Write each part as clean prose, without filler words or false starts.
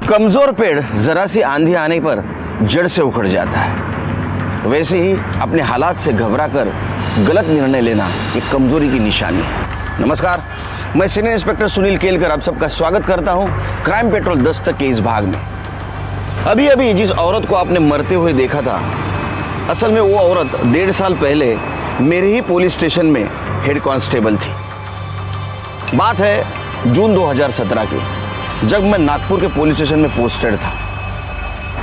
कमजोर पेड़ जरा सी आंधी आने पर जड़ से उखड़ जाता है, वैसे ही अपने हालात से घबराकर गलत निर्णय लेना ये कमजोरी की निशानी है। नमस्कार, मैं सीनियर इंस्पेक्टर सुनील केलकर आप सबका स्वागत करता हूं क्राइम पेट्रोल दस्तक के इस भाग में। अभी अभी जिस औरत को आपने मरते हुए देखा था, असल में वो औरत 1.5 साल पहले मेरे ही पुलिस स्टेशन में हेड कांस्टेबल थी। बात है जून 2017 की, जब मैं नागपुर के पुलिस स्टेशन में पोस्टेड था।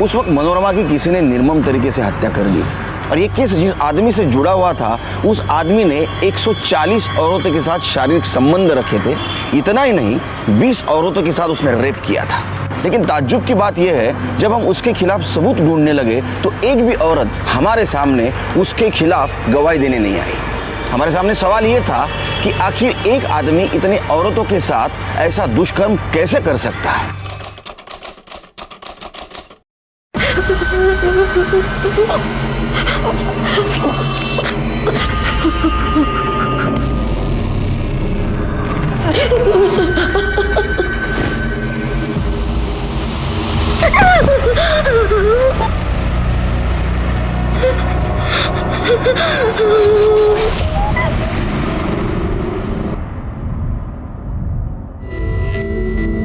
उस वक्त मनोरमा की किसी ने निर्मम तरीके से हत्या कर ली थी और ये केस जिस आदमी से जुड़ा हुआ था, उस आदमी ने 140 औरतों के साथ शारीरिक संबंध रखे थे। इतना ही नहीं, 20 औरतों के साथ उसने रेप किया था। लेकिन ताज्जुब की बात यह है, जब हम उसके खिलाफ सबूत ढूंढने लगे तो एक भी औरत हमारे सामने उसके खिलाफ गवाही देने नहीं आई। हमारे सामने सवाल ये था कि आखिर एक आदमी इतने औरतों के साथ ऐसा दुष्कर्म कैसे कर सकता है।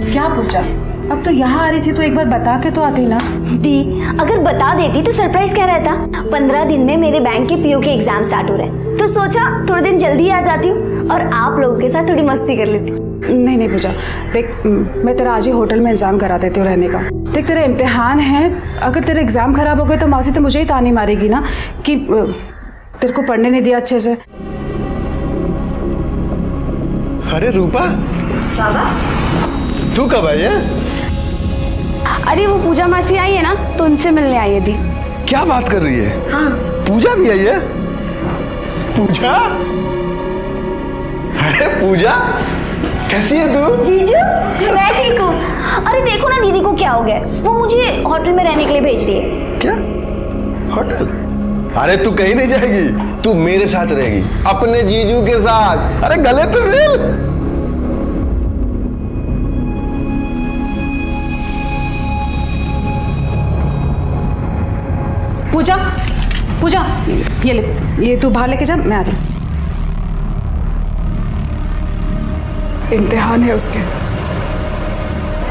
क्या पूछा? अब तो यहाँ आ रही थी तो एक बार बता के तो आती ना। दी, अगर बता देती तो सरप्राइज क्या रहता। 15 दिन में मेरे बैंक के पीओ के एग्जाम स्टार्ट हो रहे हैं, तो सोचा थोड़े दिन जल्दी आ जाती हूँ और आप लोगों के साथ थोड़ी मस्ती कर लेती। नहीं पूजा, देख मैं तेरा आज ही होटल में इंतजाम करा देती हूँ रहने का। देख तेरा इम्तिहान है, अगर तेरा एग्जाम खराब हो गए तो मौसी तो मुझे ही तानी मारेगी ना कि तेरे को पढ़ने नहीं दिया अच्छे से। अरे रूपा, तू कब आई है? अरे वो पूजा मासी आई है ना, तो उनसे मिलने आई है दी। क्या बात कर रही है? हाँ। पूजा भी आई है? पूजा? अरे पूजा, कैसी है तू? जीजू, मैं ठीक हूँ। अरे देखो ना दीदी को क्या हो गया, वो मुझे होटल में रहने के लिए भेज रही है। क्या होटल? अरे तू कहीं नहीं जाएगी, तू मेरे साथ रहेगी, अपने जीजू के साथ। अरे गले तो मिल। पूजा, पूजा ये ले, ये तू बाहर लेके जा, मैं आ रही हूँ। इम्तिहान है उसके,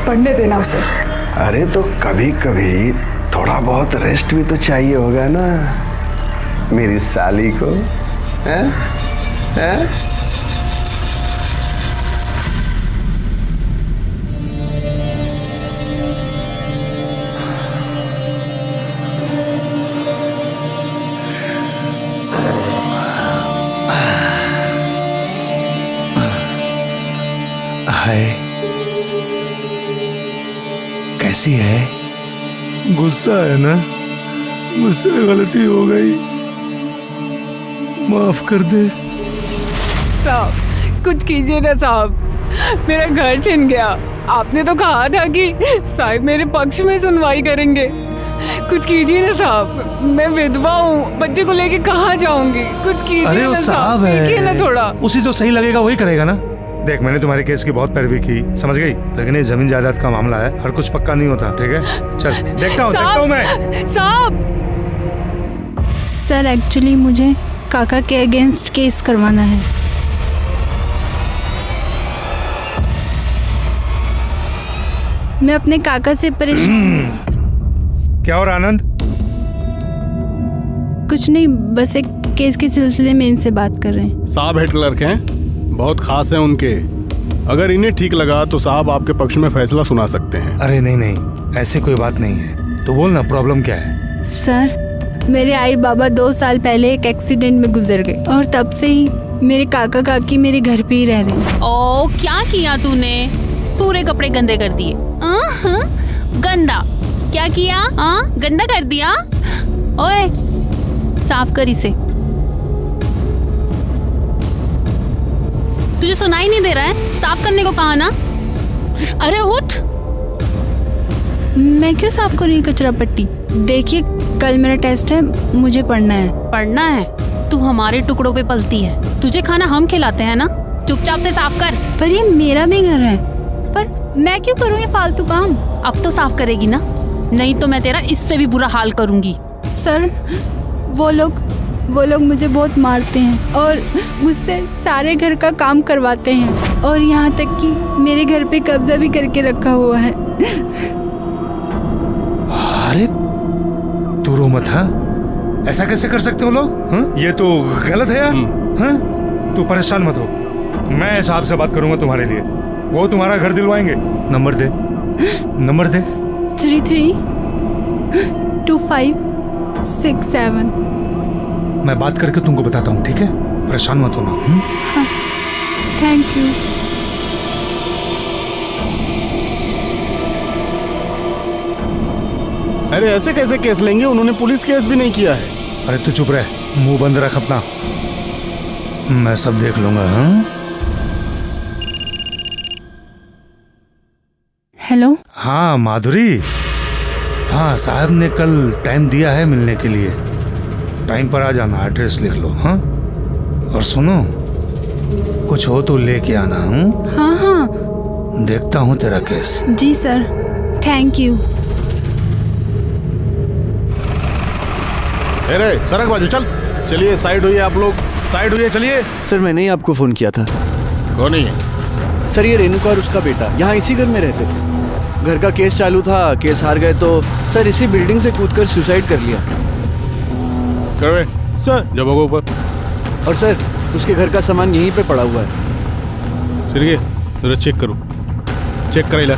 पढ़ने देना उसे। अरे तो कभी कभी थोड़ा बहुत रेस्ट भी तो चाहिए होगा ना मेरी साली को, हैं? हैं? हाय, कैसी है? गुस्सा है ना? मुझसे गलती हो गई, माफ कर दे। साहब कुछ कीजिए ना साहब, मेरा घर छिन गया। आपने तो कहा था कि साहब मेरे पक्ष में सुनवाई करेंगे। कुछ कीजिए ना साहब, मैं विधवा हूँ, बच्चे को लेके कहाँ जाऊंगी? कुछ कीजिए अरे वो ना साहब देखिए ना थोड़ा। उसी जो सही लगेगा वही करेगा ना। देख, मैंने तुम्हारे केस की बहुत पैरवी की, समझ गई, लेकिन ये जमीन जायदाद का मामला है, हर कुछ पक्का नहीं होता। ठीक है, चल देखता हूँ मैं। साहब सर, एक्चुअली मुझे काका के अगेंस्ट केस करवाना है। मैं अपने काका से परेशान। क्या और आनंद? कुछ नहीं, बस एक केस के सिलसिले में इनसे बात कर रहे हैं। साहब हेड क्लर्क हैं, बहुत खास हैं उनके। अगर इन्हें ठीक लगा तो साहब आपके पक्ष में फैसला सुना सकते हैं। अरे नहीं, ऐसी कोई बात नहीं है, तो बोल ना प्रॉब्लम क्या है? सर, मेरे आई बाबा 2 साल पहले एक एक्सीडेंट में गुजर गए और तब से ही मेरे काका काकी मेरे घर पे ही रह रहे हैं। ओ, क्या किया तूने? पूरे कपड़े गंदे कर दिए। गंदा क्या किया? गंदा कर दिया। ओए, साफ कर इसे। तुझे सुनाई नहीं दे रहा है? साफ करने को कहा ना। अरे उठ। मैं क्यों साफ करूँ कचरा पट्टी? देखिए, कल मेरा टेस्ट है, मुझे पढ़ना है। पढ़ना है? तू हमारे टुकड़ों पे पलती है, तुझे खाना हम खिलाते हैं ना। चुपचाप से साफ कर। पर ये मेरा भी घर है। पर मैं क्यों करूँ ये फालतू काम? अब तो साफ करेगी ना, नहीं तो मैं तेरा इससे भी बुरा हाल करूंगी। सर वो लोग मुझे बहुत मारते हैं और मुझसे सारे घर का काम करवाते हैं और यहाँ तक कि मेरे घर पे कब्जा भी करके रखा हुआ है। अरे तू रो मत, हाँ? ऐसा कैसे कर सकते हो लोग? हाँ? ये तो गलत है यार। हाँ? तू परेशान मत हो, मैं साहब से बात करूंगा तुम्हारे लिए, वो तुम्हारा घर दिलवाएंगे। नंबर दे, नंबर दे। 332567। मैं बात करके तुमको बताता हूँ, ठीक है? परेशान मत होना। हाँ, थैंक यू। अरे ऐसे कैसे केस लेंगे? उन्होंने पुलिस केस भी नहीं किया है। अरे तू चुप रह, मुंह बंद रख अपना, मैं सब देख लूंगा। हाँ? हेलो। हाँ माधुरी, हाँ साहब ने कल टाइम दिया है मिलने के लिए, टाइम पर आ जाना, एड्रेस लिख लो। हाँ, और सुनो, कुछ हो तो लेके आना। हाँ हाँ, देखता हूँ तेरा केस। जी सर, थैंक यू। अरे सड़क बाजू चल। चलिए साइड हुई, आप लोग साइड हुई, चलिए। सर मैंने ही आपको फ़ोन किया था। कौन है? सर ये रेणुका और उसका बेटा यहाँ इसी घर में रहते थे। घर का केस चालू था, केस हार गए तो सर इसी बिल्डिंग से कूदकर सुसाइड कर लिया। करवे सर, जब होगा ऊपर। और सर उसके घर का सामान यहीं पे पड़ा हुआ है। चलिए जरा चेक करो, चेक कर ला।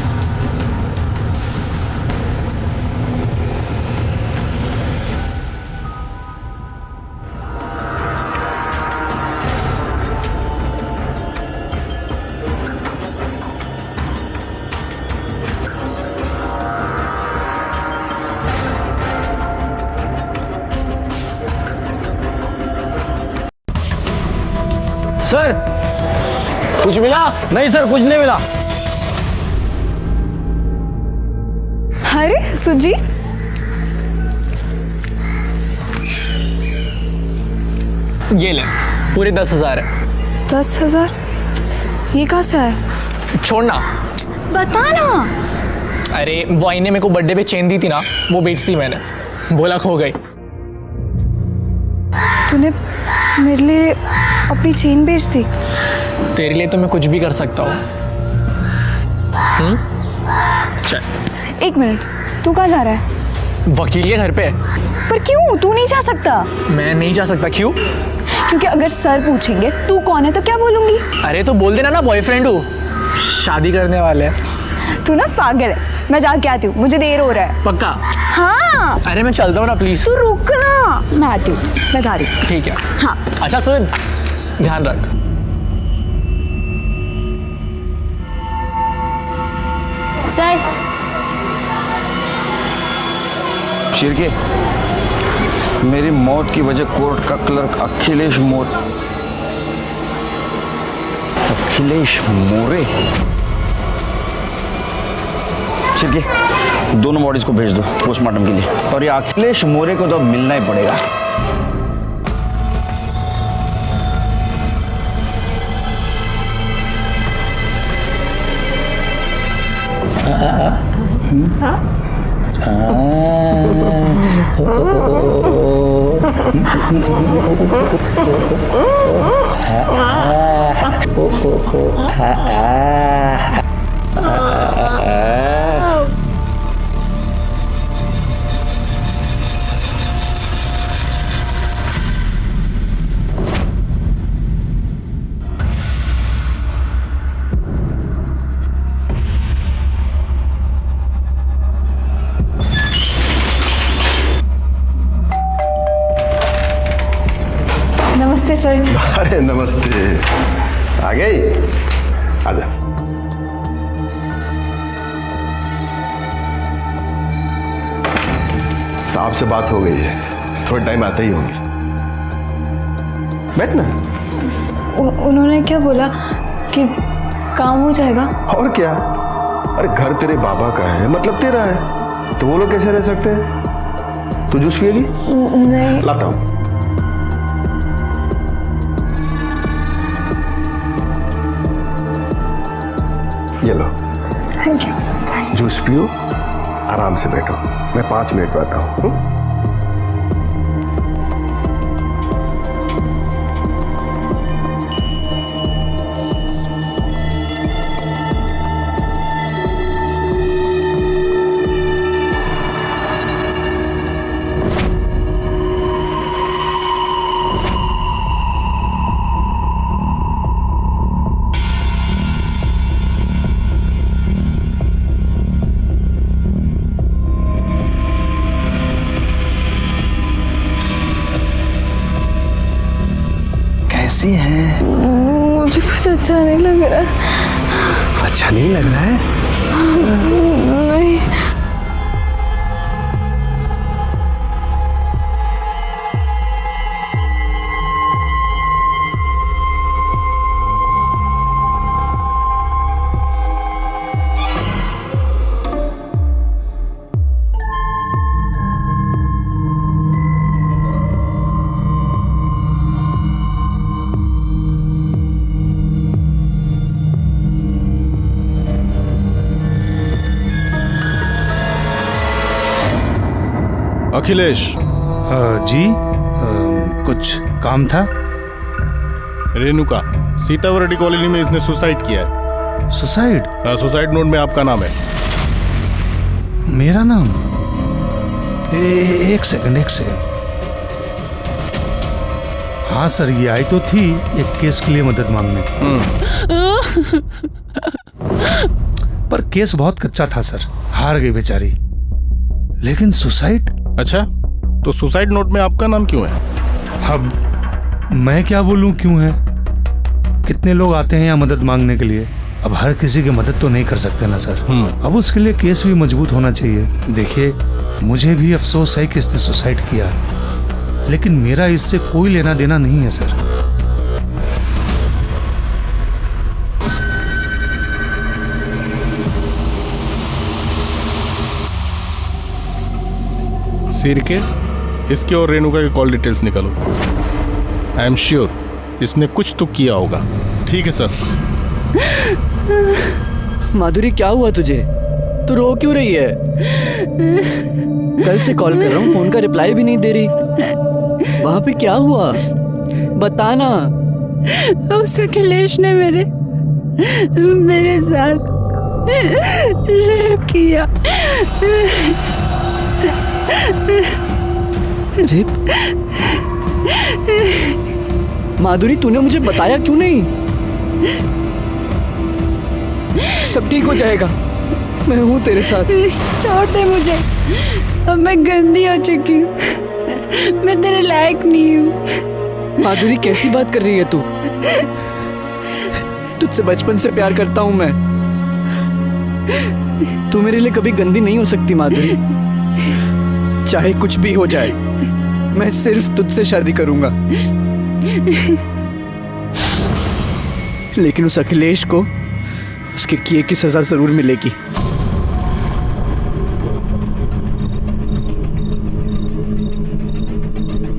सर कुछ मिला? नहीं सर, कुछ नहीं मिला। अरे सुजी, ये ले, पूरे 10,000 है। 10,000? ये कहाँ से है? छोड़ना, बता ना। अरे वो आईने मेरे को बर्थडे पे चेन दी थी ना, वो बेच दी मैंने, बोला खो गई। तूने मेरे लिए अपनी चेन बेच दी? तेरे लिए तो मैं कुछ भी कर सकता हूँ। चल। एक मिनट, तू कहाँ जा रहा है? वकील के घर पे। पर क्यों? तू नहीं जा सकता। मैं नहीं जा सकता। क्यों? क्योंकि अगर सर पूछेंगे तू कौन है तो क्या बोलूंगी? अरे तो बोल देना ना बॉयफ्रेंड हूँ, शादी करने वाले हैं। तू ना पागल है। मैं जाके आती हूँ, मुझे देर हो रहा है। पक्का? हाँ। अरे मैं चलता हूँ ना, प्लीज। तू रुक ना, मैं आती हूँ, मैं जा रही हूँ। ठीक है। हाँ। अच्छा सुन, ध्यान रख। सर शिरके, मेरी मौत की वजह कोर्ट का क्लर्क अखिलेश मोरे। शिरके, दोनों बॉडीज को भेज दो पोस्टमार्टम के लिए, और ये अखिलेश मोरे को तो अब मिलना ही पड़ेगा। नमस्ते सर। अरे नमस्ते, आ गई? आजा। साहब से बात हो गई है, थोड़ा टाइम आते ही होंगे। बैठ ना। उन्होंने क्या बोला कि काम हो जाएगा? और क्या, अरे घर तेरे बाबा का है, मतलब तेरा है, तो वो लोग कैसे रह सकते हैं? तू जूस पिएगी? नहीं। लाता हूं। ये लो। Thank you. जूस पियो, आराम से बैठो, मैं 5 मिनट में आता हूँ। कैसी है? मुझे कुछ अच्छा नहीं लग रहा। अच्छा नहीं लग रहा है? नहीं। अखिलेश। जी कुछ काम था? रेणुका, सीतावरडी कॉलोनी में इसने सुसाइड किया है। सुसाइड? सुसाइड नोट में आपका नाम है। मेरा नाम? एक सेकंड। हाँ सर, ये आई तो थी एक केस के लिए मदद मांगने। पर केस बहुत कच्चा था सर, हार गई बेचारी। लेकिन सुसाइड? अच्छा, तो सुसाइड नोट में आपका नाम क्यों है? अब मैं क्या बोलूं क्यों है? कितने लोग आते हैं यहाँ मदद मांगने के लिए, अब हर किसी की मदद तो नहीं कर सकते ना सर। अब उसके लिए केस भी मजबूत होना चाहिए। देखिए, मुझे भी अफसोस है कि इसने सुसाइड किया, लेकिन मेरा इससे कोई लेना देना नहीं है सर। सिर के इसके और रेणुका के कॉल डिटेल्स निकालो। आई एम श्योर इसने कुछ तो किया होगा। ठीक है सर। माधुरी, क्या हुआ तुझे? तू रो क्यों रही है? कल से कॉल कर रहा हूँ, फोन का रिप्लाई भी नहीं दे रही। वहां पे क्या हुआ? बताना। उस अखिलेश ने मेरे साथ रेप किया। रेप? माधुरी, तूने मुझे बताया क्यों नहीं? सब ठीक हो जाएगा, मैं हूं तेरे साथ। छोड़ दे मुझे, अब मैं गंदी हो चुकी हूँ, मैं तेरे लायक नहीं हूँ। माधुरी, कैसी बात कर रही है तू? तुझसे बचपन से प्यार करता हूं मैं। तू मेरे लिए कभी गंदी नहीं हो सकती माधुरी। चाहे कुछ भी हो जाए, मैं सिर्फ तुझसे शादी करूंगा। लेकिन उस अखिलेश को उसके किए की सजा जरूर मिलेगी।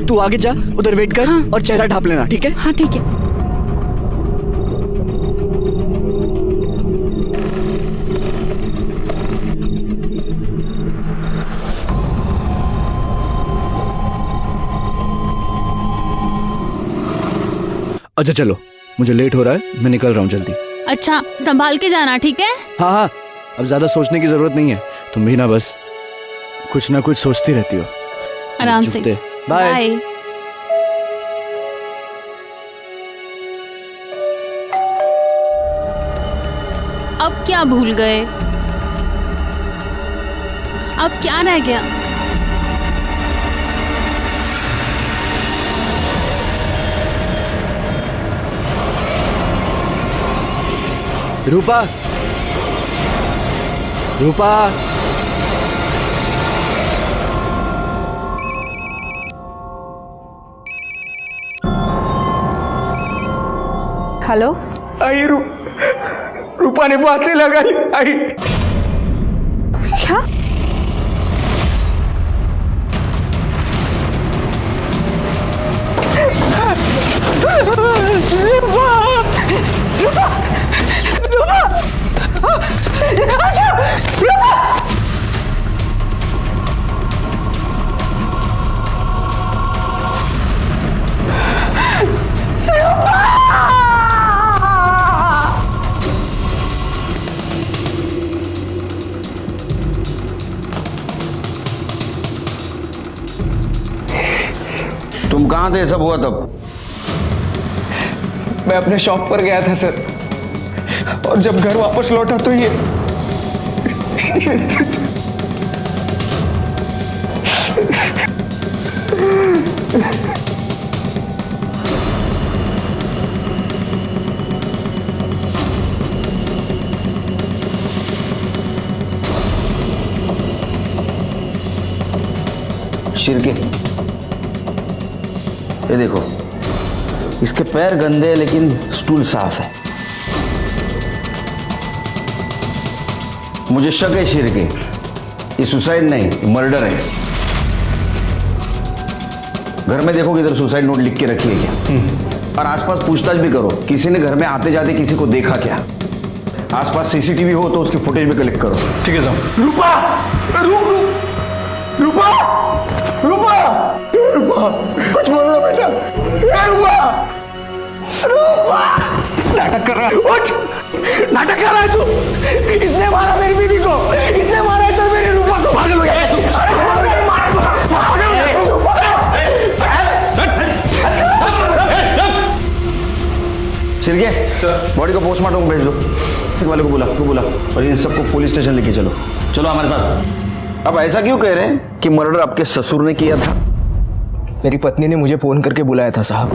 तू आगे जा, उधर वेट कर। हाँ। और चेहरा ढांप लेना, ठीक है? हाँ ठीक है। अच्छा चलो, मुझे लेट हो रहा है, मैं निकल रहा हूँ जल्दी। अच्छा, संभाल के जाना, ठीक है? हाँ, अब ज्यादा सोचने की जरूरत नहीं है। तुम भी ना बस कुछ ना कुछ सोचती रहती हो। आराम से। बाय। अब क्या भूल गए? अब क्या रह गया? रूपा, रूपा। हेलो। आई रूपा ने फांसी लगाई। आई क्या? रूपा! रूपा! रूपा! कहाँ थे सब हुआ तब? मैं अपने शॉप पर गया था सर, और जब घर वापस लौटा तो ये शिरके, ये देखो, इसके पैर गंदे हैं लेकिन स्टूल साफ है। मुझे शक है शिरके, ये सुसाइड नहीं मर्डर है। घर में देखो किधर सुसाइड नोट लिख के रखी है क्या? और आसपास पूछताछ भी करो, किसी ने घर में आते जाते किसी को देखा क्या? आसपास सीसीटीवी हो तो उसकी फुटेज भी कलेक्ट करो। ठीक है साहब। रूपा, रूपा, रूपा, रूपा, कुछ बोलो बेटा। रूपा, रूपा, नाटक कर रहा है। उठ, नाटक कर रहा है तू। इसने मारा मेरी बीवी को, इसने मारा है सर मेरी रूपा को। भाग लो यार, शिरके, बॉडी को पोस्टमार्टम भेज दो। एक वाले को बुला और इन सबको पुलिस स्टेशन लेके चलो। चलो हमारे साथ। अब ऐसा क्यों कह रहे हैं कि मर्डर आपके ससुर ने किया था? मेरी पत्नी ने मुझे फोन करके बुलाया था साहब।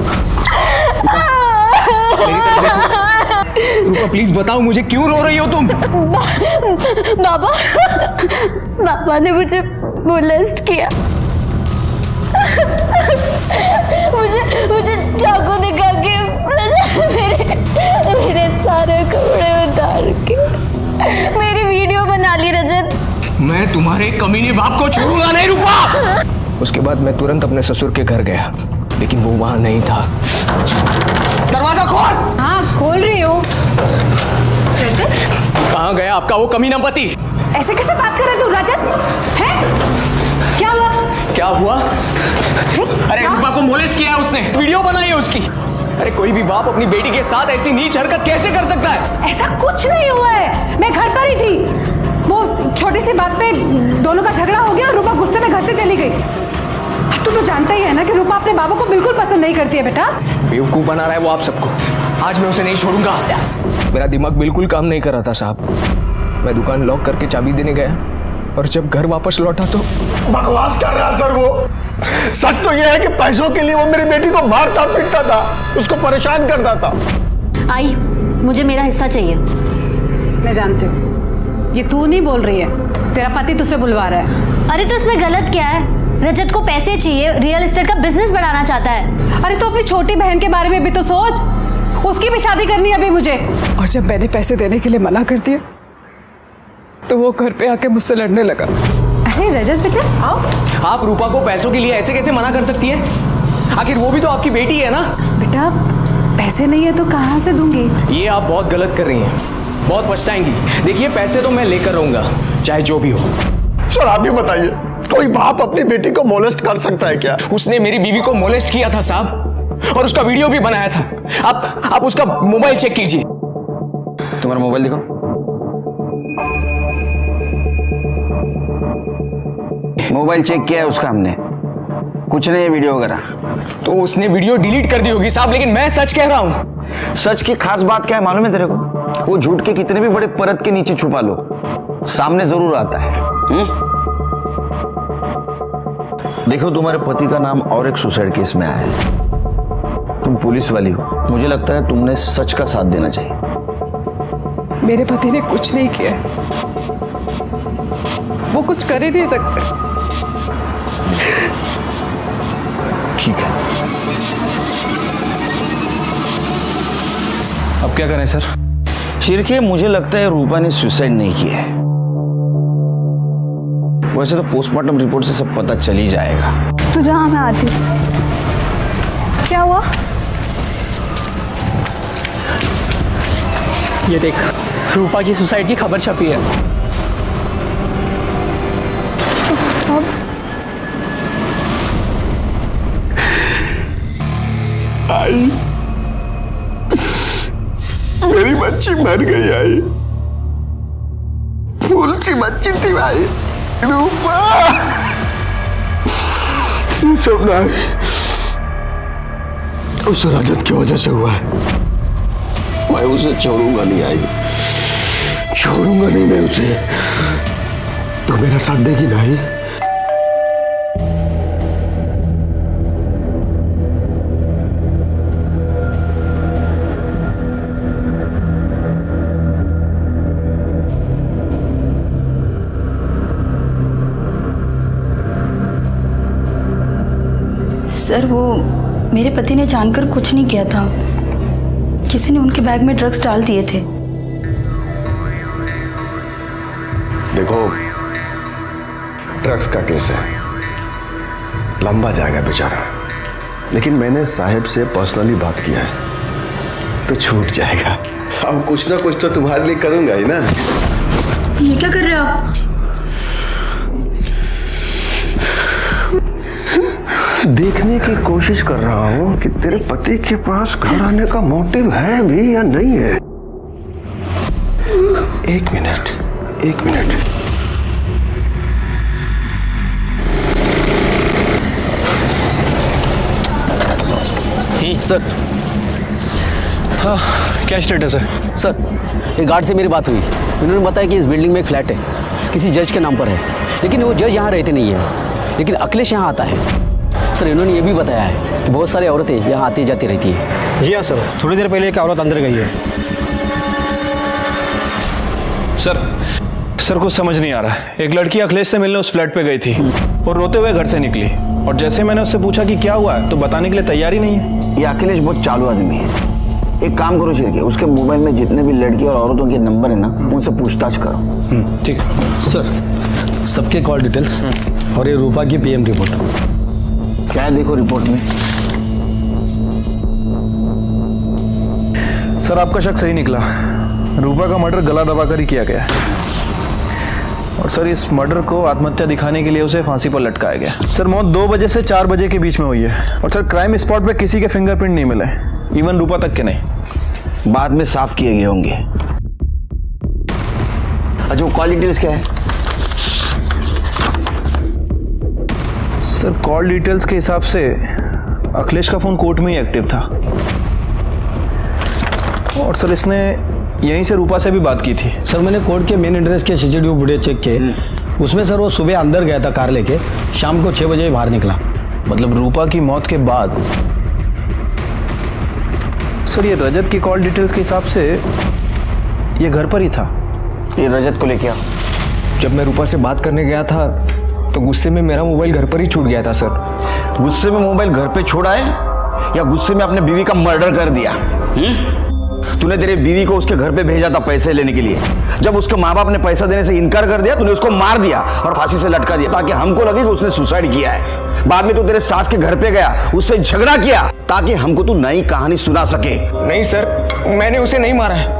रूपा प्लीज बताओ मुझे, क्यों रो रही हो तुम? पापा ने मुझे मोलेस्ट किया। मुझे चाकू दिखा के मेरे सारे कपड़े उतार के मेरी वीडियो बना ली रजत। मैं तुम्हारे कमीने बाप को छोड़ूंगा नहीं रूपा। उसके बाद मैं तुरंत अपने ससुर के घर गया, लेकिन वो वहां नहीं था। दरवाजा खोल। हाँ खोल रही हूँ। रजत, कहाँ गया आपका वो कमीना पति? ऐसे कैसे बात कर रहे तू रजत? है क्या हुआ? क्या हुआ? अरे रूपा को मोलेस्ट किया है उसने, वीडियो बनाई है उसकी। अरे कोई भी बाप अपनी बेटी के साथ ऐसी नीच हरकत कैसे कर सकता है? ऐसा कुछ नहीं हुआ है, मैं घर पर ही थी। वो छोटी सी बात पे दोनों का झगड़ा हो गया और रूपा गुस्से में घर से चली गई। अब तू तो जानता ही है ना कि रूपा अपने बाबा को बिल्कुल पसंद नहीं करती है बेटा। बेवकूफ बना रहा है वो आप सबको। आज मैं उसे नहीं छोड़ूंगा। मेरा दिमाग बिल्कुल काम नहीं कर रहा था साहब। मैं दुकान लॉक करके चाबी देने गया और जब घर वापस लौटा तो बकवास कर रहा सर वो। सच तो यह है कि पैसों के लिए वो मेरी बेटी को मारता पीटता था, उसको परेशान करता था। आई, मुझे मेरा हिस्सा चाहिए। मैं जानती हूँ, ये तू नहीं बोल रही है, तेरा पति तुझसे बुलवा रहा है। अरे तो इसमें गलत क्या है? रजत को पैसे चाहिए, रियल एस्टेट का बिजनेस बढ़ाना चाहता है। अरे तो अपनी छोटी बहन के बारे में भी तो सोच, उसकी भी शादी करनी है अभी मुझे। और जब मैंने पैसे देने के लिए मना कर दिया तो वो घर पे आके मुझसे लड़ने लगा। अरे रजत बेटा आओ। आप रूपा को पैसों के लिए ऐसे कैसे मना कर सकती है? आखिर वो भी तो आपकी बेटी है ना। बेटा पैसे नहीं है तो कहाँ से दूंगी? ये आप बहुत गलत कर रही हैं, बहुत पछताएंगी। देखिए पैसे तो मैं लेकर रहूंगा, चाहे जो भी हो। सर आप ही बताइए, कोई बाप अपनी बेटी को मोलेस्ट कर सकता है क्या? उसने मेरी बीवी को मोलेस्ट किया था साहब, और उसका वीडियो भी बनाया था। आप उसका मोबाइल चेक कीजिए। तुम्हारा मोबाइल दिखाओ। मोबाइल चेक किया है उसका हमने, कुछ नहीं है वीडियो वगैरह। तो उसने वीडियो डिलीट कर दी होगी साहब, लेकिन मैं सच कह रहा हूं। सच की खास बात क्या है मालूम है तेरे को? वो झूठ के कितने भी बड़े परत के नीचे छुपा लो, सामने जरूर आता है। देखो तुम्हारे पति का नाम और एक सुसाइड केस में आया है। तुम पुलिस वाली हो, मुझे लगता है तुमने सच का साथ देना चाहिए। मेरे पति ने कुछ नहीं किया, वो कुछ कर ही नहीं सकते। ठीक है, अब क्या करें सर? शिरके, मुझे लगता है रूपा ने सुसाइड नहीं किया है। वैसे तो पोस्टमार्टम रिपोर्ट से सब पता चल ही जाएगा। तू जहाँ मैं आती हूँ। क्या हुआ? ये देख, रूपा की सुसाइड की खबर छपी है। आई, मेरी बच्ची मर गई। आई, फूल सी बच्ची थी भाई। रूपा, उस रजत की वजह से हुआ है। मैं उसे छोड़ूंगा नहीं आई, छोड़ूंगा नहीं मैं उसे। तो मेरा साथ देगी ना आई? सर वो मेरे पति ने जानकर कुछ नहीं किया था, किसी ने उनके बैग में ड्रग्स डाल दिए थे। देखो, ड्रग्स का केस है, लंबा जाएगा बेचारा, लेकिन मैंने साहब से पर्सनली बात किया है तो छूट जाएगा। अब कुछ ना कुछ तो तुम्हारे लिए करूंगा ही ना। ये क्या कर रहे हो आप? देखने की कोशिश कर रहा हूं कि तेरे पति के पास घर आने का मोटिव है भी या नहीं है। एक मिनट। सर क्या स्टेटस है? सर, एक गार्ड से मेरी बात हुई। उन्होंने बताया कि इस बिल्डिंग में एक फ्लैट है, किसी जज के नाम पर है, लेकिन वो जज यहाँ रहते नहीं है, लेकिन अखिलेश यहाँ आता है। सर, इन्होंने ये भी बताया है कि बहुत सारी औरतें यहाँ आती जाती रहती है। जी हाँ सर, थोड़ी देर पहले एक औरत अंदर गई है। सर कुछ समझ नहीं आ रहा है। एक लड़की अखिलेश से मिलने उस फ्लैट पे गई थी और रोते हुए घर से निकली, और जैसे मैंने उससे पूछा कि क्या हुआ है तो बताने के लिए तैयार ही नहीं है। ये अखिलेश बहुत चालू आदमी है। एक काम करो शिरके, उसके मोबाइल में जितने भी लड़की और औरतों के नंबर है ना, उनसे पूछताछ करो। ठीक है सर, सबके कॉल डिटेल्स और ये रूपा की पीएम रिपोर्ट। क्या है देखो रिपोर्ट में? सर, आपका शक सही निकला। रूपा का मर्डर गला दबाकर ही किया गया, और सर इस मर्डर को आत्महत्या दिखाने के लिए उसे फांसी पर लटकाया गया। सर, मौत 2 बजे से 4 बजे के बीच में हुई है, और सर क्राइम स्पॉट पे किसी के फिंगरप्रिंट नहीं मिले, इवन रूपा तक के नहीं। बाद में साफ किए गए होंगे। अच्छा, वो कॉल डिटेल्स क्या है? सर, कॉल डिटेल्स के हिसाब से अखिलेश का फोन कोर्ट में ही एक्टिव था, और सर इसने यहीं से रूपा से भी बात की थी। सर, मैंने कोर्ट के मेन एड्रेस के सीसीटीवी फुटेज चेक किए, उसमें सर वो सुबह अंदर गया था कार लेके, शाम को 6 बजे बाहर निकला। मतलब रूपा की मौत के बाद। सर, ये रजत की कॉल डिटेल्स के हिसाब से ये घर पर ही था। ये रजत को लेके आओ। जब मैं रूपा से बात करने गया था तो गुस्से में मेरा मोबाइल घर पर ही छूट गया था। सर, गुस्से में मोबाइल घर पे छोड़ा है या गुस्से में अपने बीवी का मर्डर कर दिया? तूने तेरे बीवी को उसके घर पे भेजा था पैसे लेने के लिए। जब उसके माँ बाप ने पैसा देने से इनकार कर दिया, तूने उसको मार दिया और फांसी से लटका दिया, ताकि हमको लगे कि उसने सुसाइड किया है। बाद में तू तेरे सास के घर पे गया, उससे झगड़ा किया, ताकि हमको तू नई कहानी सुना सके। नहीं सर, मैंने उसे नहीं मारा है।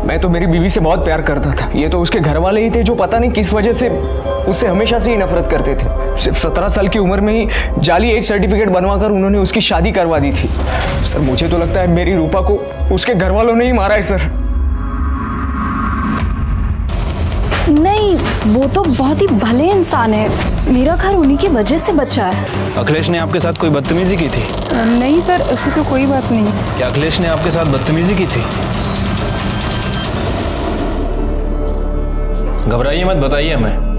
मैं तो मेरी बीवी से बहुत प्यार करता था। ये तो उसके घर वाले ही थे जो पता नहीं किस वजह से उससे हमेशा से ही नफरत करते थे। सिर्फ 17 साल की उम्र में ही जाली एज सर्टिफिकेट बनवाकर उन्होंने उसकी शादी करवा दी थी। सर, मुझे तो लगता है मेरी रूपा को उसके घर वालों ने ही मारा है। सर, नहीं, वो तो बहुत ही भले इंसान है, मेरा घर उन्हीं की वजह से बचा है। अखिलेश ने आपके साथ कोई बदतमीजी की थी? नहीं सर, ऐसी तो कोई बात नहीं। क्या अखिलेश ने आपके साथ बदतमीजी की थी? घबराइए मत, बताइए हमें।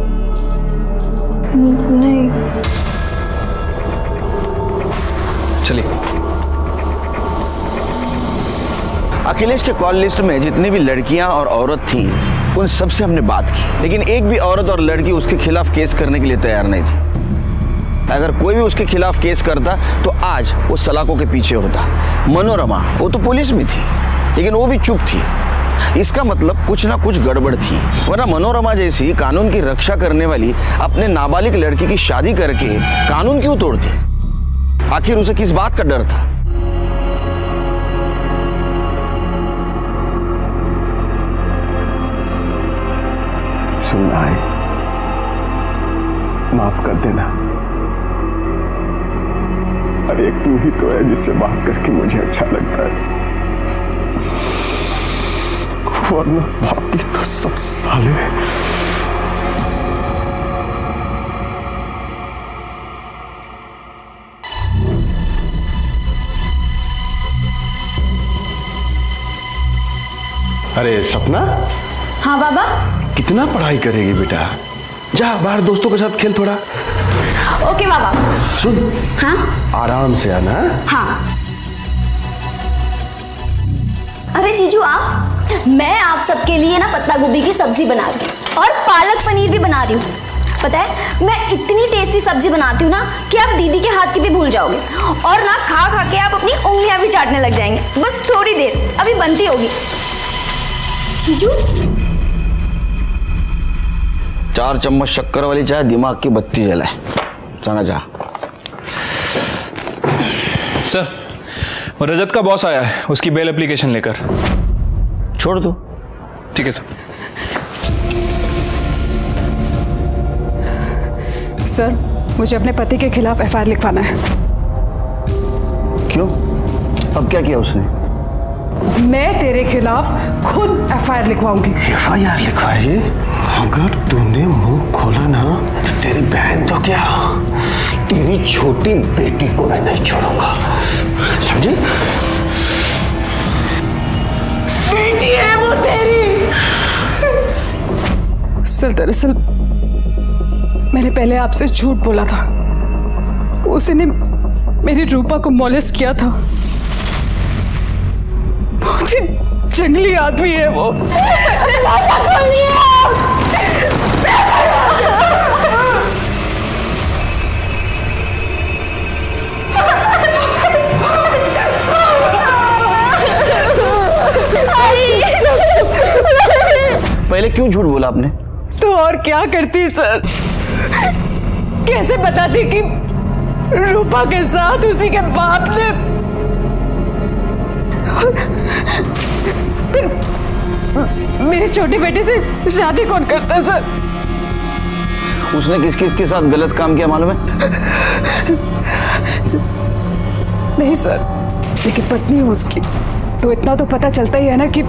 नहीं। चलिए। अखिलेश के कॉल लिस्ट में जितनी भी लड़कियां और औरत थी, उन सबसे हमने बात की, लेकिन एक भी औरत और लड़की उसके खिलाफ केस करने के लिए तैयार नहीं थी। अगर कोई भी उसके खिलाफ केस करता तो आज वो सलाखों के पीछे होता। मनोरमा, वो तो पुलिस में थी, लेकिन वो भी चुप थी। इसका मतलब कुछ ना कुछ गड़बड़ थी, वरना मनोरमा जैसी कानून की रक्षा करने वाली अपने नाबालिग लड़की की शादी करके कानून क्यों तोड़ती? आखिर उसे किस बात का डर था? सुनना है, माफ कर देना। अरे एक तू ही तो है जिससे बात करके मुझे अच्छा लगता है, वरना बाकी तो सब साले। अरे सपना, हाँ बाबा। कितना पढ़ाई करेगी बेटा? जा बाहर दोस्तों के साथ खेल थोड़ा। ओके बाबा। सुन, हाँ आराम से आना। हाँ। अरे जीजू मैं आप सबके लिए ना पत्ता गोभी की सब्जी बना रही हूँ और पालक पनीर भी बना रही हूँ। पता है मैं इतनी टेस्टी सब्जी बनाती हूँ ना कि आप दीदी के हाथ की भी भूल जाओगे और ना खा खा के आप अपनी उंगलियां भी चाटने लग जाएंगे। बस थोड़ी देर अभी बनती होगी। जीजू 4 चम्मच शक्कर वाली चाय दिमाग की बत्ती जलाए। जाना जा। सर, वो रजत का बॉस आया है, उसकी बेल एप्लीकेशन लेकर। छोड़ दो। ठीक है सर। सर, मुझे अपने पति के खिलाफ एफआईआर लिखवाना है। क्यों? अब क्या किया उसने? मैं तेरे खिलाफ खुद एफआईआर लिखवाऊंगी। एफआईआर लिखवाएगी? अगर तूने मुंह खोला ना तो तेरी बहन तो क्या, तेरी छोटी बेटी को मैं नहीं छोड़ूंगा, समझी? बेटी है वो तेरी। सर, दरअसल मैंने पहले आपसे झूठ बोला था। उसने मेरी रूपा को मॉलेस्ट किया था। बहुत ही जंगली आदमी है वो। पहले क्यों झूठ बोला आपने? तो और क्या करती सर? कैसे बताती कि रूपा के साथ उसी के बाप ने फिर मेरी छोटी बेटी से शादी कौन करता है सर? उसने किस किस के साथ गलत काम किया मालूम है? नहीं सर, लेकिन पत्नी है उसकी, तो इतना तो पता चलता ही है ना कि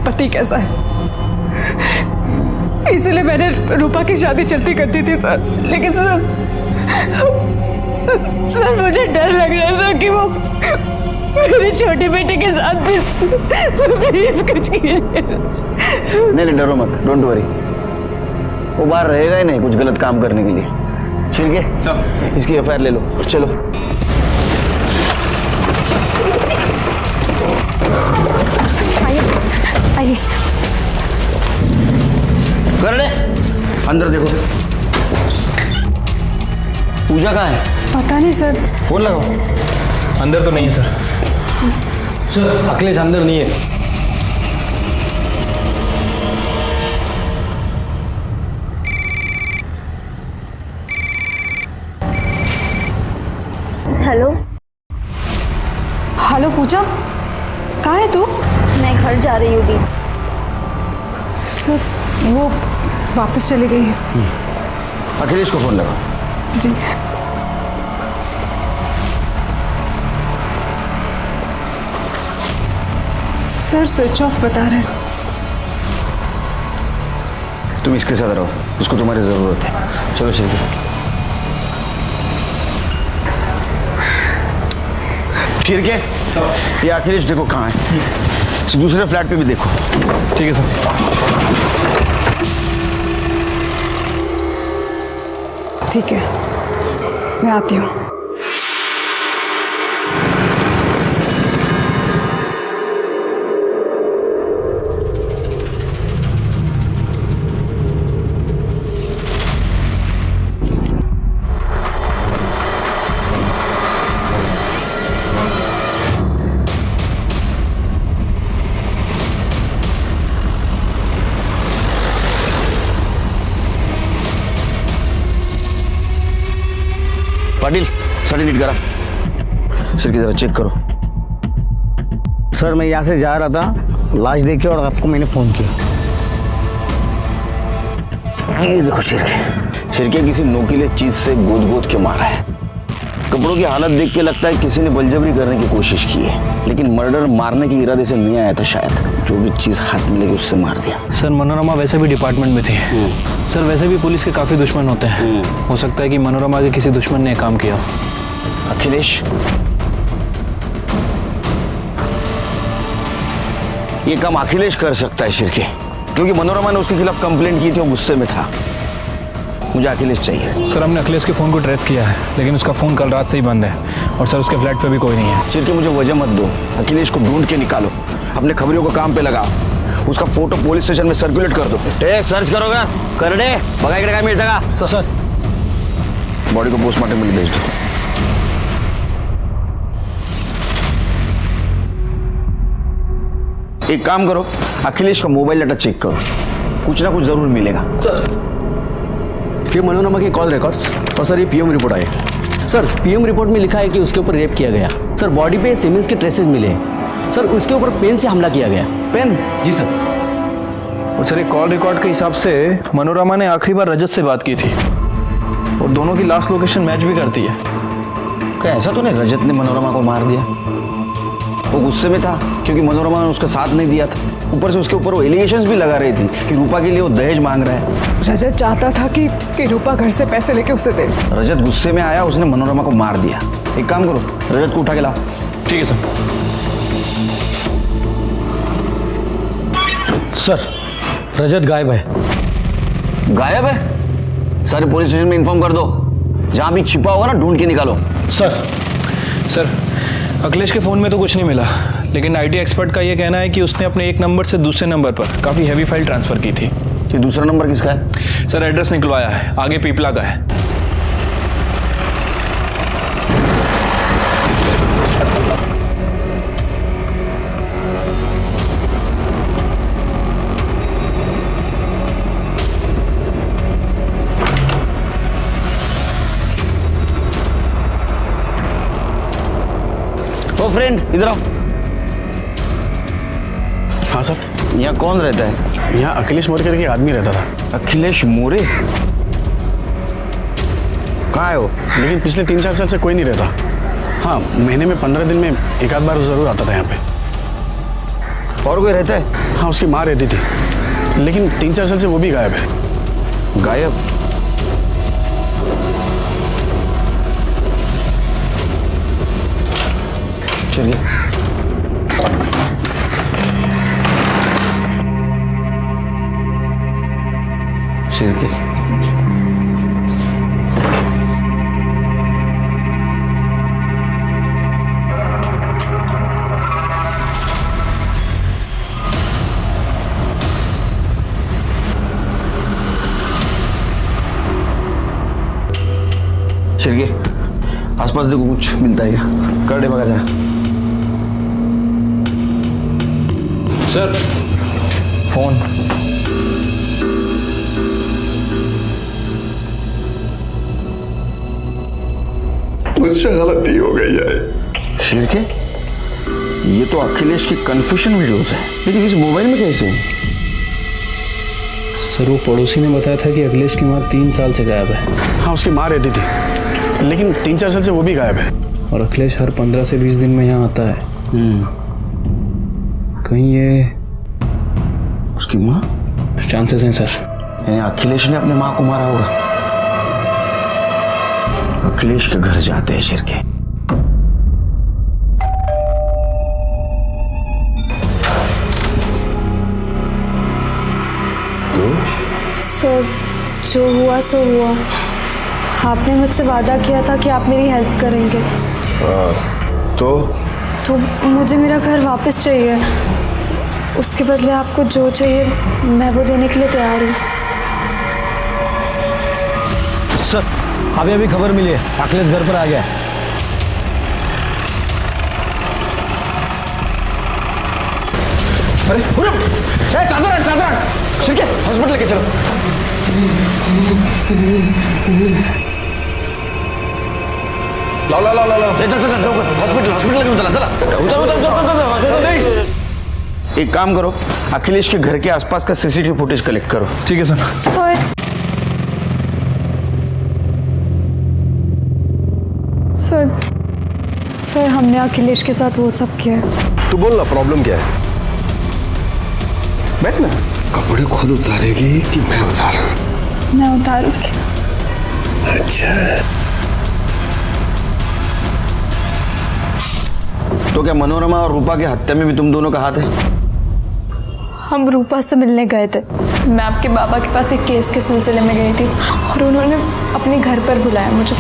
पति कैसा है। इसीलिए मैंने रूपा की शादी चलती करती थी सर। लेकिन सर मुझे डर लग रहा है सर कि वो मेरी छोटी बेटी के साथ भी प्लीज कुछ कीजिए। नहीं डरो मत, डोंट वरी। वो बाहर रहेगा ही नहीं कुछ गलत काम करने के लिए। छिलके, इसकी एफआईआर ले लो। चलो आइए। कर ले, अंदर देखो। पूजा कहाँ है? पता नहीं सर। फोन लगाओ। अंदर तो नहीं है सर। सर, अखिलेश अंदर नहीं है। हेलो। हेलो पूजा, कहाँ है तू? मैं घर जा रही हूँ दी। सर, वो वापस चली गई है। अखिलेश को फोन लगाओ। जी। सर स्विच ऑफ बता रहे हैं। तुम इसके साथ रहो, उसको तुम्हारी जरूरत है। चलो चलिए। छिलके, ये अखिलेश देखो कहाँ है। इस दूसरे फ्लैट पे भी देखो। ठीक है सर। ठीक है, मैं आती हूँ। पाटिल, सर्टिफिकेट करा। सर की जरा चेक करो। सर, मैं यहाँ से जा रहा था, लाश देख के और आपको मैंने फोन किया। ये देखो शिरके किसी नोकीले चीज से गोद के मारा है। कपड़ों की हालत देख के लगता है किसी ने बलजबरी करने की कोशिश की है, लेकिन मर्डर मारने के इरादे से नहीं आया था शायद। जो भी चीज हाथ मिलेगी उससे मार दिया। सर, मनोरमा वैसे भी डिपार्टमेंट में थी। सर, वैसे भी पुलिस के काफी दुश्मन होते हैं। हो सकता है कि मनोरमा के किसी दुश्मन ने काम किया। अखिलेश, ये काम अखिलेश कर सकता है शिर्के, क्योंकि मनोरमा ने उसके खिलाफ कंप्लेंट की थी, वो गुस्से में था। मुझे अखिलेश चाहिए। सर हमने अखिलेश के फ़ोन को ट्रेस किया है, लेकिन उसका फ़ोन कल रात से ही बंद है और सर उसके फ्लैट पे भी कोई नहीं है। शिर्के मुझे वजह मत दो, अखिलेश को ढूंढ के निकालो, अपने खबरियों को काम पे लगा, उसका फोटो पुलिस स्टेशन में सर्कुलेट कर दो। सर्च करोगा कर दे, बघाई काय मिळतं सर बॉडी को पोस्टमार्टम के लिए भेज दो। एक काम करो, अखिलेश का मोबाइल डाटा चेक करो, कुछ ना कुछ जरूर मिलेगा। फिर मनोरमा के कॉल रिकॉर्ड्स और सर ये पीएम रिपोर्ट आए। सर पीएम रिपोर्ट में लिखा है कि उसके ऊपर रेप किया गया। सर बॉडी पे सीमेंस के ट्रेसेस मिले हैं। सर उसके ऊपर पेन से हमला किया गया। पेन? जी सर। और सर ये कॉल रिकॉर्ड के हिसाब से मनोरमा ने आखिरी बार रजत से बात की थी और दोनों की लास्ट लोकेशन मैच भी करती है। क्या ऐसा तो नहीं रजत ने मनोरमा को मार दिया? वो गुस्से में था क्योंकि मनोरमा ने उसका साथ नहीं दिया था, ऊपर से उसके ऊपर वो एलिगेशंस भी लगा रही थी कि रूपा के लिए वो दहेज मांग रहा है। रजत चाहता था कि रूपा घर से पैसे लेके उसे दे। रजत गुस्से में आया, उसने मनोरमा को मार दिया। एक काम करो, रजत को उठा के लाओ। ठीक है सर। सर रजत गायब है। गायब है? सारे पुलिस स्टेशन में इन्फॉर्म कर दो, जहां भी छिपा होगा ना ढूंढ के निकालो। सर अखिलेश के फ़ोन में तो कुछ नहीं मिला, लेकिन आईटी एक्सपर्ट का ये कहना है कि उसने अपने एक नंबर से दूसरे नंबर पर काफ़ी हैवी फाइल ट्रांसफ़र की थी। ये दूसरा नंबर किसका है? सर एड्रेस निकलवाया है, आगे पीपला का है। ओ फ्रेंड इधर आओ। हाँ सर। यहाँ कौन रहता है? यहाँ अखिलेश मोरे करके एक आदमी रहता था। अखिलेश मोरे? कहाँ है वो? लेकिन पिछले 3-4 साल से कोई नहीं रहता। हाँ महीने में 15 दिन में एक आध बार वो जरूर आता था यहाँ पे। और कोई रहता है? हाँ उसकी माँ रहती थी, लेकिन 3-4 साल से वो भी गायब है। गायब? चलिए। शिर्के शिर्के आसपास देखो कुछ मिलता है क्या? कर दे बघा जरा। Sir phone. मुझसे गलती हो गई है। शिर्के ये तो अखिलेश की कन्फेशन वीडियोस है, लेकिन इस मोबाइल में कैसे? सर वो पड़ोसी ने बताया था कि अखिलेश की माँ 3 साल से गायब है। हाँ उसकी माँ रहती थी, लेकिन 3-4 साल से वो भी गायब है। और अखिलेश हर 15 से 20 दिन में यहाँ आता है। कहीं ये उसकी माँ? चांसेस हैं सर। यानी अखिलेश ने अपने माँ को मारा होगा। अखिलेश के घर जाते हैं शिर्के। सर जो हुआ सो हुआ। आपने मुझसे वादा किया था कि आप मेरी हेल्प करेंगे। तो मुझे मेरा घर वापस चाहिए। उसके बदले आपको जो चाहिए मैं वो देने के लिए तैयार हूँ। सर अभी खबर मिली है, अखिलेश घर पर आ गया। अरे चादर शिर्के हॉस्पिटल लेके चलो। लाओ हॉस्पिटल लेके चला। एक काम करो, अखिलेश के घर के आसपास का सीसीटीवी फुटेज कलेक्ट करो। ठीक है सर। सर हमने अखिलेश के साथ वो सब किया है। तू बोल ना प्रॉब्लम क्या है? बैठ ना। कपड़े खुद उतारेगी कि मैं उतारूं? मैं उतारूंगी। अच्छा तो क्या मनोरमा और रूपा की हत्या में भी तुम दोनों का हाथ है? हम रूपा से मिलने गए थे। मैं आपके बाबा के पास एक केस के सिलसिले में गई थी और उन्होंने अपने घर पर बुलाया मुझे।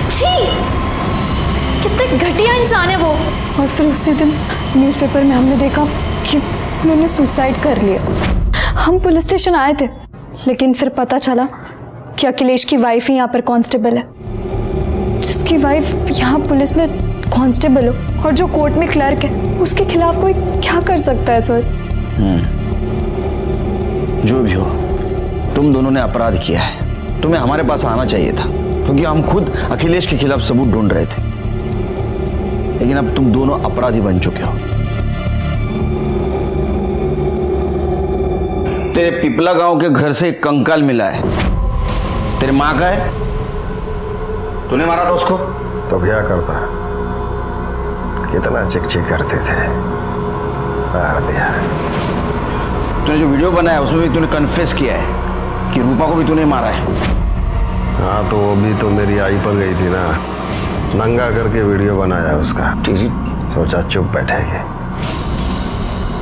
छी! कितने घटिया इंसान है वो। और फिर उसी दिन न्यूज़पेपर में हमने देखा कि उन्होंने सुसाइड कर लिया। हम पुलिस स्टेशन आए थे, लेकिन फिर पता चला कि अखिलेश की वाइफ ही यहाँ पर कांस्टेबल है। जिसकी वाइफ यहाँ पुलिस में कांस्टेबल हो और जो कोर्ट में क्लर्क है, उसके खिलाफ कोई क्या कर सकता है सर? जो भी हो, तुम दोनों ने अपराध किया है। तुम्हें हमारे पास आना चाहिए था, क्योंकि हम खुद अखिलेश के खिलाफ सबूत ढूंढ रहे थे। लेकिन अब तुम दोनों अपराधी बन चुके हो। तेरे पिपला गांव के घर से एक कंकाल मिला है। तेरे माँ का है। तूने मारा था उसको? तो क्या करता, कितना चिकचिक करते थे, मार दिया। तूने जो वीडियो बनाया उसमें भी तूने कन्फेस किया है कि रूपा को भी तूने मारा है। हाँ, तो वो भी तो मेरी आई पर गई थी ना, नंगा करके वीडियो बनाया उसका। सोचा चुप बैठेगी,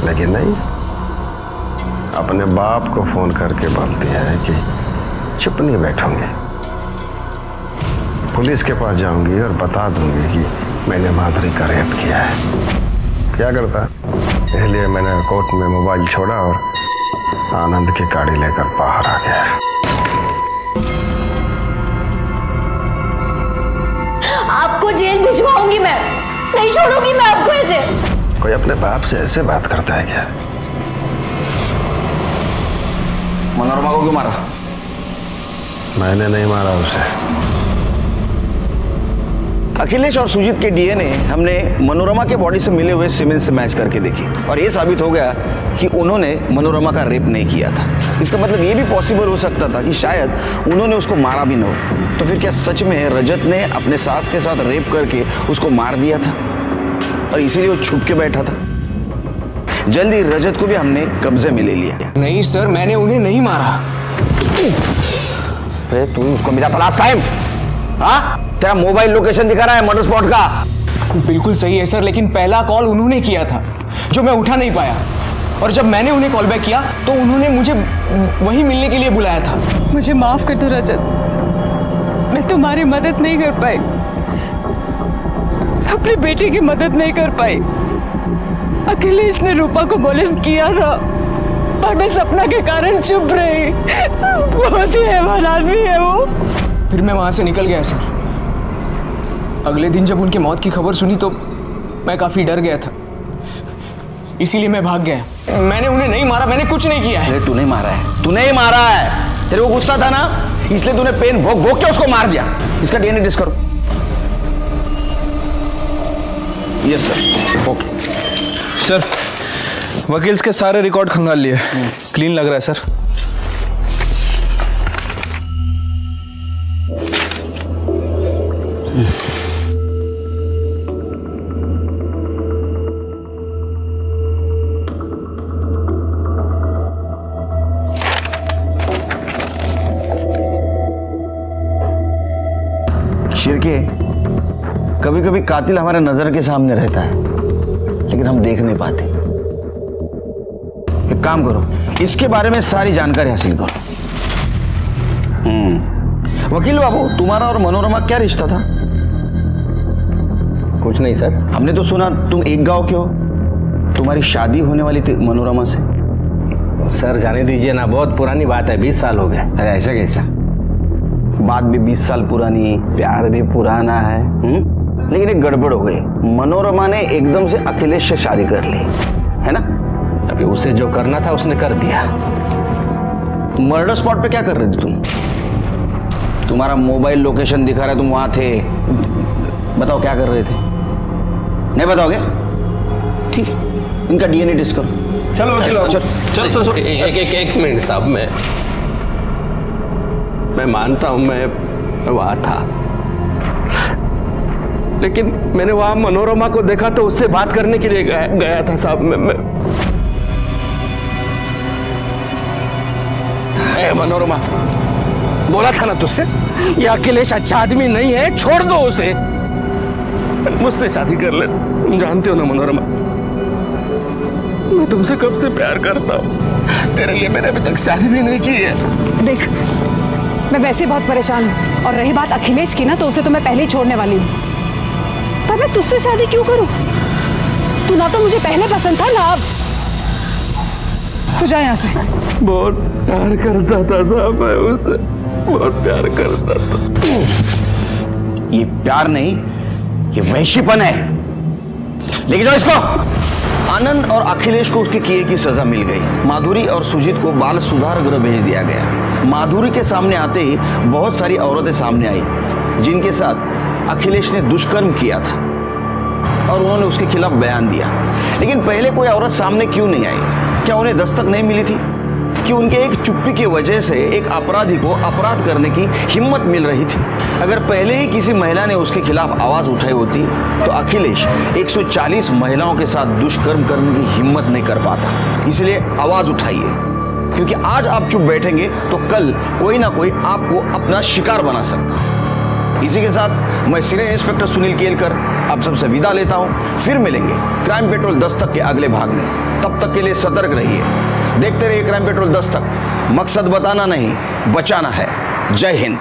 लेकिन नहीं, अपने बाप को फोन करके बोलती है कि चुप नहीं बैठूंगी, पुलिस के पास जाऊंगी और बता दूंगी कि मैंने माधुरी का रेप किया है। क्या करता, इसलिए मैंने कोर्ट में मोबाइल छोड़ा और आनंद की गाड़ी लेकर बाहर आ गया। आपको जेल भिजवाऊंगी मैं, नहीं छोड़ूंगी मैं आपको ऐसे। कोई अपने बाप से ऐसे बात करता है क्या? मनोरमा को क्यों मारा? मैंने नहीं मारा उसे। अखिलेश और सुजीत के डीएनए हमने मनोरमा के बॉडी से मिले हुए सीमेंट से मैच करके देखी और ये साबित हो गया कि उन्होंने मनोरमा का रेप नहीं किया था। इसका मतलब ये भी पॉसिबल हो सकता था कि शायद उन्होंने उसको मारा भी न हो। तो फिर क्या सच में रजत ने अपने सास के साथ रेप करके उसको मार दिया था और इसीलिए वो छुप के बैठा था? जल्दी रजत को भी हमने कब्जे में ले लिया। नहीं सर, मैंने उन्हें नहीं मारा। अरे तू उसको मिला था लास्ट टाइम? हाँ, तेरा मोबाइल लोकेशन दिखा रहा है मर्डर स्पॉट का। बिल्कुल सही है सर, लेकिन पहला कॉल उन्होंने किया था जो मैं उठा नहीं पाया, और जब मैंने उन्हें कॉल बैक किया तो उन्होंने मुझे वहीं मिलने के लिए बुलाया था। मुझे माफ कर दो रजत, मैं तुम्हारी मदद नहीं कर पाई, अपनी बेटी की मदद नहीं कर पाई। अखिलेश ने रूपा को मोलेस्ट किया था और मैं सपना के कारण चुप रही। बहुत ही हैवान आदमी है वो। फिर मैं वहां से निकल गया सर। अगले दिन जब उनकी मौत की खबर सुनी तो मैं काफी डर गया था, इसीलिए मैं भाग गया। मैंने उन्हें नहीं मारा, मैंने कुछ नहीं किया है। अरे तूने मारा है, तूने ही मारा है। तेरे को गुस्सा था ना, इसलिए तूने पेन भोग भोग के उसको मार दिया। इसका डीएनए टेस्ट करो। Yes sir, okay sir. वकील के सारे रिकॉर्ड खंगाल लिए, क्लीन लग रहा है सर। शिरके, कभी कभी कातिल हमारे नजर के सामने रहता है, लेकिन हम देख नहीं पाते। एक काम करो, इसके बारे में सारी जानकारी हासिल करो। वकील बाबू, तुम्हारा और मनोरमा क्या रिश्ता था? कुछ नहीं सर। हमने तो सुना तुम एक गांव के हो, तुम्हारी शादी होने वाली थी मनोरमा से। सर जाने दीजिए ना, बहुत पुरानी बात है, 20 साल हो गए। अरे ऐसा कैसा? बात भी 20 साल पुरानी, प्यार भी पुराना है। लेकिन एक गड़बड़ हो गई, मनोरमा ने एकदम से अखिलेश से शादी कर ली, है ना? अभी उसे जो करना था उसने कर दिया। मर्डर स्पॉट पे क्या कर रहे थे तुम? तुम्हारा मोबाइल लोकेशन दिखा रहा है, तुम वहां थे। बताओ क्या कर रहे थे? नहीं बताओगे? ठीक, इनका डीएनए टेस्ट करो। चलो चलो एक मिनट साहब, मैं मानता हूं मैं वहां था, लेकिन मैंने वहां मनोरमा को देखा तो उससे बात करने के लिए गया था साहब। मैं मनोरमा, बोला था ना तुझसे, ये अखिलेश अच्छा आदमी नहीं है, छोड़ दो उसे। मुझसे शादी कर ले। तुम जानते हो ना मनोरमा, मैं तुमसे कब से प्यार करता हूँ। तेरे लिए मैंने अभी तक शादी भी नहीं की है। देख, मैं वैसे बहुत परेशान हूँ, और रही बात अखिलेश की ना, तो उसे तो मैं पहले ही छोड़ने वाली हूँ। पर मैं तुझसे शादी क्यों करूँ? तू ना तो मुझे पहले पसंद था, ना अब। तू जा यहाँ से। बहुत प्यार करता था साहब, मैं उससे बहुत प्यार करता था। ये प्यार नहीं, ये वैश्यपन है। लेके जाओ इसको। आनंद और अखिलेश को उसके किए की सजा मिल गई। माधुरी और सुजीत को बाल सुधार गृह भेज दिया गया। माधुरी के सामने आते ही बहुत सारी औरतें सामने आई जिनके साथ अखिलेश ने दुष्कर्म किया था, और उन्होंने उसके खिलाफ बयान दिया। लेकिन पहले कोई औरत सामने क्यों नहीं आई? क्या उन्हें दस्तक नहीं मिली थी कि उनके एक चुप्पी की वजह से एक अपराधी को अपराध करने की हिम्मत मिल रही थी? अगर पहले ही किसी महिला ने उसके खिलाफ आवाज उठाई होती तो अखिलेश 140 महिलाओं के साथ दुष्कर्म करने की हिम्मत नहीं कर पाता। इसलिए आवाज उठाइए, क्योंकि आज आप चुप बैठेंगे तो कल कोई ना कोई आपको अपना शिकार बना सकता है। इसी के साथ मैं सीनियर इंस्पेक्टर सुनील केलकर आप सबसे विदा लेता हूं। फिर मिलेंगे क्राइम पेट्रोल दस्तक के अगले भाग में। तब तक के लिए सतर्क रहिए, देखते रहिए क्राइम पेट्रोल दस्तक। मकसद बताना नहीं, बचाना है। जय हिंद।